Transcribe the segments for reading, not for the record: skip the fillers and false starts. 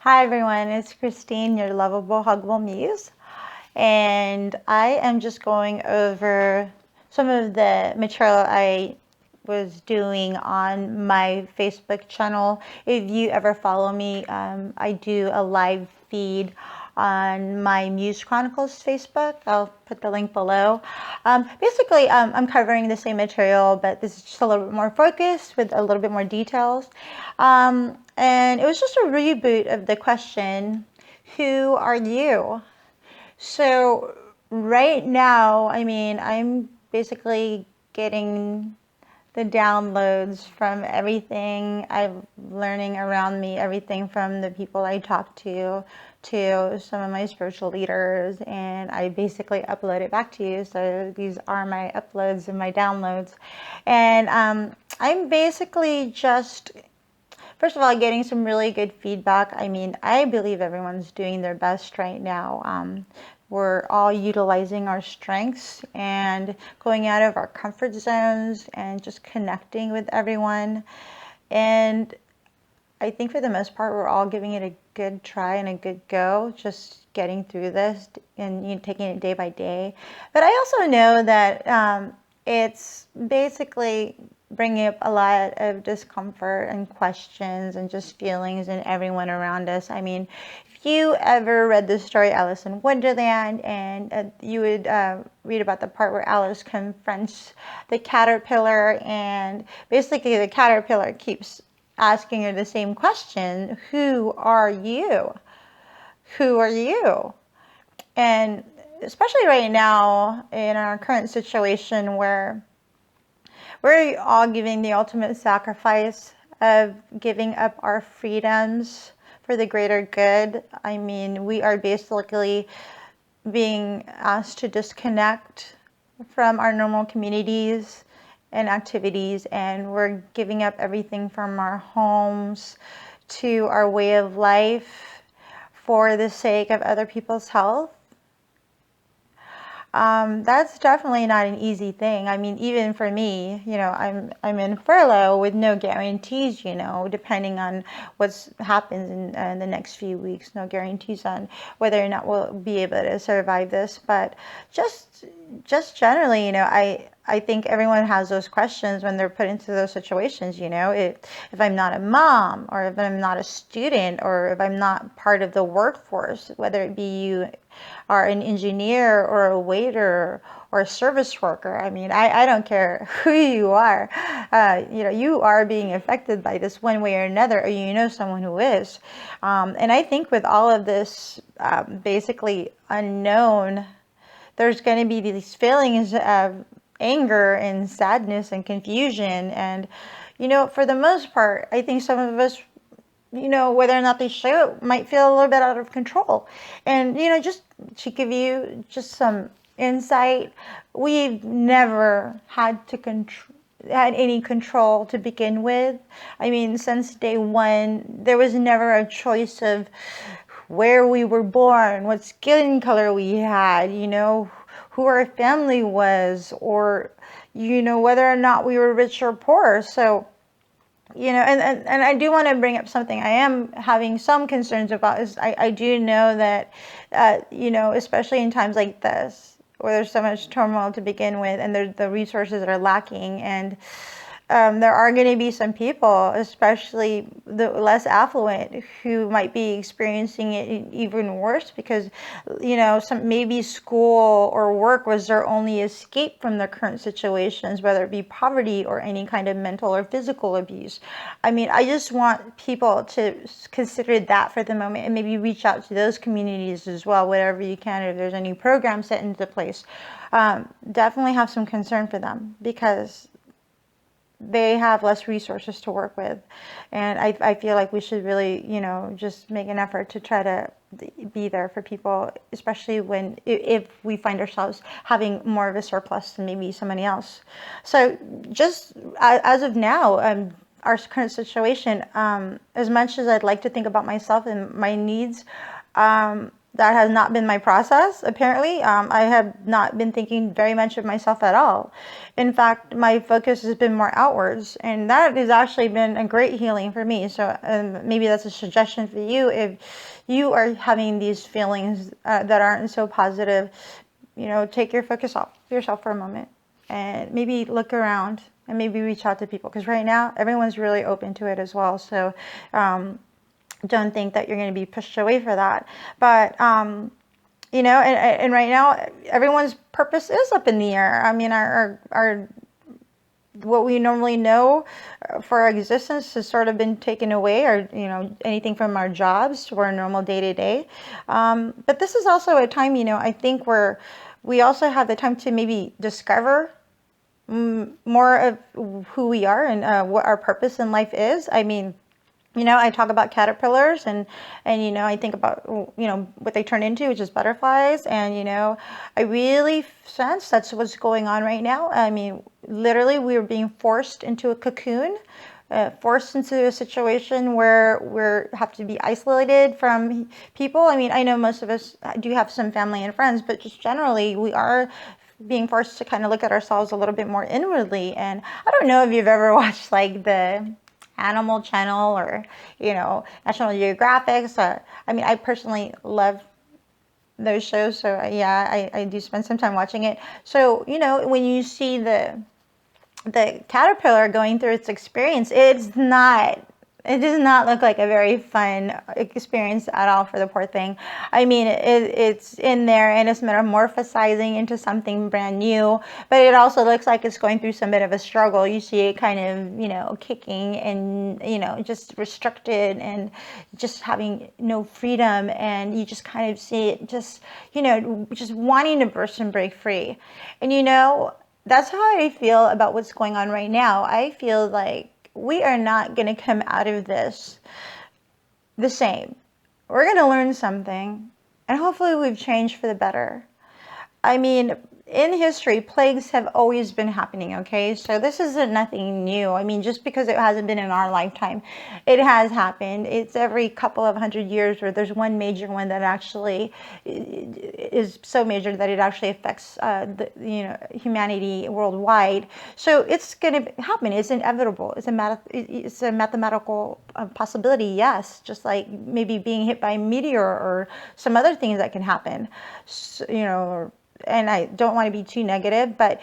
Hi everyone, it's Christine, your lovable, huggable muse, and I am just going over some of the material I was doing on my Facebook channel. If you ever follow me, I do a live feed on my Muse Chronicles Facebook. I'll put the link below. Basically, I'm covering the same material, but this is just a little bit more focused with a little bit more details. And it was just a reboot of the question, who are you? So right now, I'm basically getting the downloads from everything I'm learning around me, everything from the people I talk to some of my spiritual leaders, and I basically upload it back to you. So these are my uploads and my downloads. And I'm basically just, first of all, getting some really good feedback. I believe everyone's doing their best right now. We're all utilizing our strengths and going out of our comfort zones and just connecting with everyone. And I think for the most part, we're all giving it a good try and a good go, just getting through this and taking it day by day. But I also know that it's basically bringing up a lot of discomfort and questions and just feelings in everyone around us. If you ever read the story Alice in Wonderland, and you would read about the part where Alice confronts the caterpillar, and basically the caterpillar keeps asking her the same question, who are you? Who are you? And especially right now in our current situation where we're all giving the ultimate sacrifice of giving up our freedoms for the greater good. We are basically being asked to disconnect from our normal communities and activities, and we're giving up everything from our homes to our way of life for the sake of other people's health. That's definitely not an easy thing. Even for me, I'm in furlough with no guarantees, depending on what happens in the next few weeks. No guarantees on whether or not we'll be able to survive this. But just generally, I think everyone has those questions when they're put into those situations. If I'm not a mom, or if I'm not a student, or if I'm not part of the workforce, whether it be you are an engineer or a waiter or a service worker. I don't care who you are. You are being affected by this one way or another, or someone who is. And I think with all of this basically unknown, there's going to be these feelings of anger and sadness and confusion. And, for the most part, I think some of us, whether or not they show it, might feel a little bit out of control. And, just to give you just some insight, we've never had any control to begin with. Since day one, there was never a choice of where we were born, what skin color we had, who our family was, or, whether or not we were rich or poor. So, and I do want to bring up something I am having some concerns about is I do know that, especially in times like this, where there's so much turmoil to begin with, and the resources are lacking, and there are going to be some people, especially the less affluent, who might be experiencing it even worse because, some maybe school or work was their only escape from their current situations, whether it be poverty or any kind of mental or physical abuse. I just want people to consider that for the moment and maybe reach out to those communities as well, whatever you can. If there's any programs set into place, definitely have some concern for them because they have less resources to work with. And I feel like we should really, just make an effort to try to be there for people, especially if we find ourselves having more of a surplus than maybe somebody else. So just as of now, our current situation, as much as I'd like to think about myself and my needs, that has not been my process, apparently. I have not been thinking very much of myself at all. In fact, my focus has been more outwards, and that has actually been a great healing for me. So maybe that's a suggestion for you if you are having these feelings that aren't so positive. Take your focus off yourself for a moment and maybe look around and maybe reach out to people, because right now everyone's really open to it as well. So don't think that you're going to be pushed away for that. But and right now everyone's purpose is up in the air. I mean, our what we normally know for our existence has sort of been taken away, or anything from our jobs to our normal day-to-day. But this is also a time, I think, where we also have the time to maybe discover more of who we are and what our purpose in life is. I mean, I talk about caterpillars and I think about, what they turn into, which is butterflies. And, I really sense that's what's going on right now. I mean, literally, we are being forced into a cocoon, forced into a situation where we have to be isolated from people. I mean, I know most of us do have some family and friends, but just generally, we are being forced to kind of look at ourselves a little bit more inwardly. And I don't know if you've ever watched like the Animal Channel or National Geographic. So I mean, I personally love those shows, so yeah, I do spend some time watching it. So when you see the caterpillar going through its experience, it does not look like a very fun experience at all for the poor thing. I mean, it's in there and it's metamorphosizing into something brand new, but it also looks like it's going through some bit of a struggle. You see it kind of, kicking and, just restricted and just having no freedom. And you just kind of see it just, just wanting to burst and break free. And, that's how I feel about what's going on right now. I feel like we are not going to come out of this the same. We're going to learn something, and hopefully we've changed for the better. I mean, in history, plagues have always been happening, okay? So this isn't nothing new. I mean, just because it hasn't been in our lifetime, it has happened. It's every couple of 100 years where there's one major one that actually is so major that it actually affects humanity worldwide. So it's going to happen. It's inevitable. It's a mathematical possibility, yes, just like maybe being hit by a meteor or some other things that can happen, so, and I don't want to be too negative, but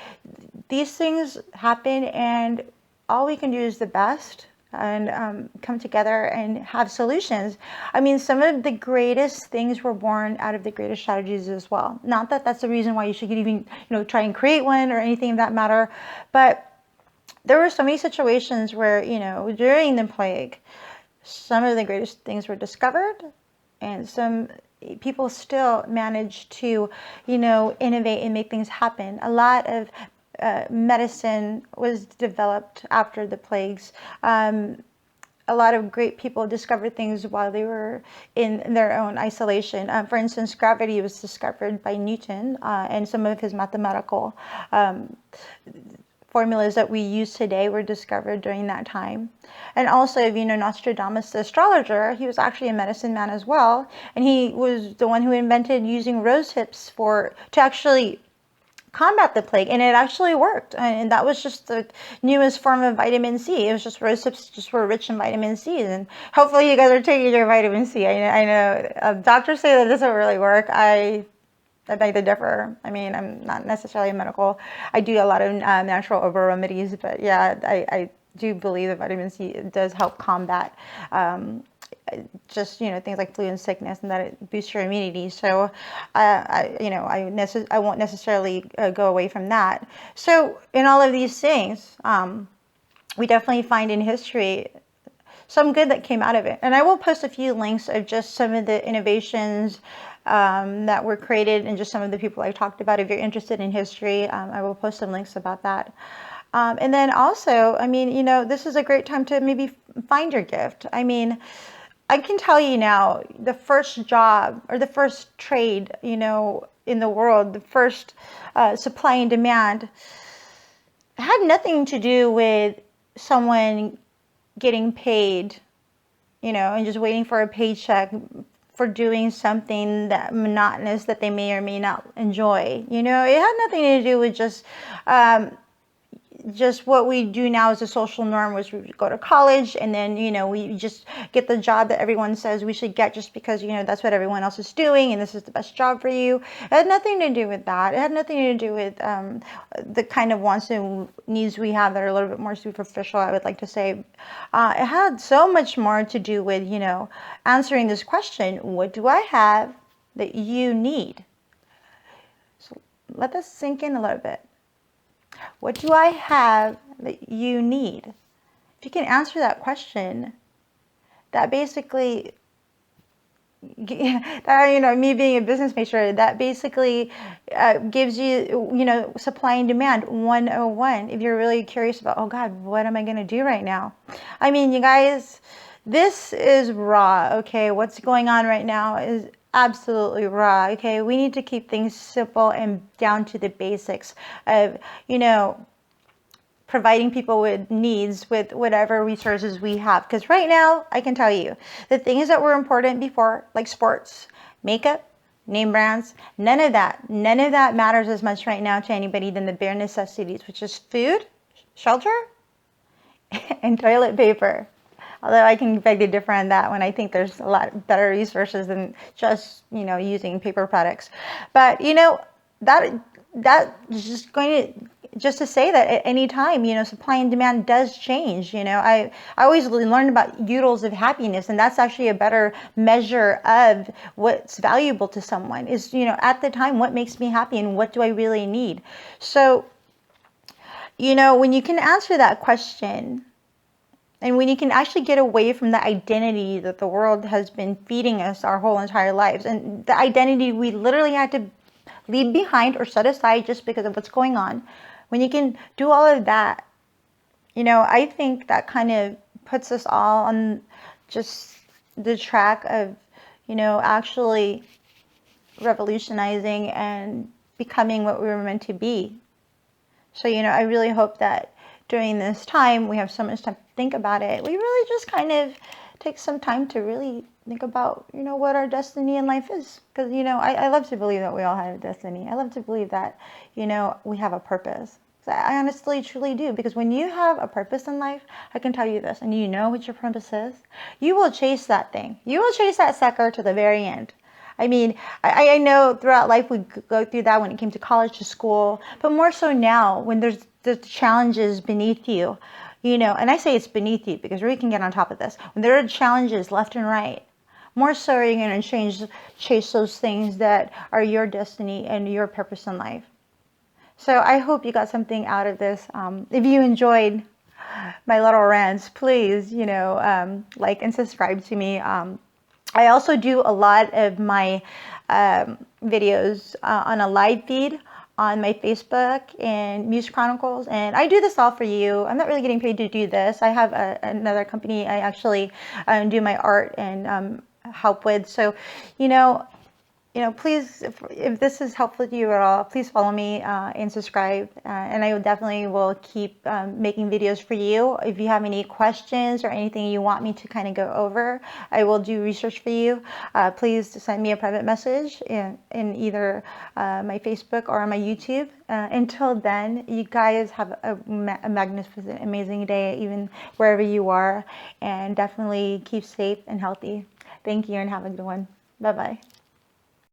these things happen, and all we can do is the best and come together and have solutions. I mean, some of the greatest things were born out of the greatest tragedies as well. Not that that's the reason why you should even, try and create one or anything of that matter, but there were so many situations where, during the plague, some of the greatest things were discovered, and some people still manage to, innovate and make things happen. A lot of medicine was developed after the plagues. A lot of great people discovered things while they were in their own isolation. For instance, gravity was discovered by Newton, and some of his mathematical formulas that we use today were discovered during that time. And also, if you know Nostradamus, the astrologer, he was actually a medicine man as well, and he was the one who invented using rose hips to actually combat the plague, and it actually worked. And that was just the newest form of vitamin C. It was just rose hips just were rich in vitamin C, and hopefully you guys are taking your vitamin C. I know doctors say that doesn't really work. I beg to differ. I mean, I'm not necessarily a medical. I do a lot of natural herbal remedies, but yeah, I do believe that vitamin C does help combat just things like flu and sickness, and that it boosts your immunity. So I won't necessarily go away from that. So in all of these things, we definitely find in history some good that came out of it. And I will post a few links of just some of the innovations that were created and just some of the people I talked about. If you're interested in history, I will post some links about that. And then also, I mean, this is a great time to maybe find your gift. I mean, I can tell you now, the first job or the first trade, in the world, the first supply and demand had nothing to do with someone getting paid, and just waiting for a paycheck for doing something that monotonous that they may or may not enjoy. You know, it had nothing to do with just what we do now as a social norm, was we go to college and then, you know, we just get the job that everyone says we should get just because, you know, that's what everyone else is doing and this is the best job for you. It had nothing to do with that. It had nothing to do with the kind of wants and needs we have that are a little bit more superficial, I would like to say. It had so much more to do with, you know, answering this question: what do I have that you need? So let that sink in a little bit. What do I have that you need? If you can answer that question, that basically, that, you know, me being a business major, that basically gives you, you know, supply and demand 101. If you're really curious about, oh God, what am I going to do right now? I mean, you guys, this is raw, okay? What's going on right now is absolutely raw, okay? We need to keep things simple and down to the basics of, you know, providing people with needs with whatever resources we have. Because right now, I can tell you, the things that were important before, like sports, makeup, name brands, none of that matters as much right now to anybody than the bare necessities, which is food, shelter, and toilet paper. Although I can beg to differ on that when I think there's a lot better resources than just, you know, using paper products. But, you know, that is just going to say that at any time, you know, supply and demand does change. You know, I always learned about utils of happiness, and that's actually a better measure of what's valuable to someone is, you know, at the time, what makes me happy and what do I really need? So, you know, when you can answer that question, and when you can actually get away from the identity that the world has been feeding us our whole entire lives, and the identity we literally had to leave behind or set aside just because of what's going on, when you can do all of that, you know, I think that kind of puts us all on just the track of, you know, actually revolutionizing and becoming what we were meant to be. So, you know, I really hope that during this time, we have so much time to think about it. We really just kind of take some time to really think about, you know, what our destiny in life is. Because, you know, I love to believe that we all have a destiny. I love to believe that, you know, we have a purpose. I honestly, truly do. Because when you have a purpose in life, I can tell you this, and you know what your purpose is, you will chase that thing. You will chase that sucker to the very end. I mean, I know throughout life we go through that when it came to college, to school, but more so now when there's the challenges beneath you, you know, and I say it's beneath you because we can get on top of this. When there are challenges left and right, more so are you going to chase those things that are your destiny and your purpose in life. So I hope you got something out of this. If you enjoyed my little rants, please, you know, like and subscribe to me. I also do a lot of my videos on a live feed on my Facebook and Muse Chronicles, and I do this all for you. I'm not really getting paid to do this. I have another company I actually do my art and help with. So, you know, please, if this is helpful to you at all, please follow me and subscribe. And I definitely will keep making videos for you. If you have any questions or anything you want me to kind of go over, I will do research for you. Please send me a private message in either my Facebook or my YouTube. Until then, you guys have a magnificent, amazing day, even wherever you are. And definitely keep safe and healthy. Thank you and have a good one. Bye-bye.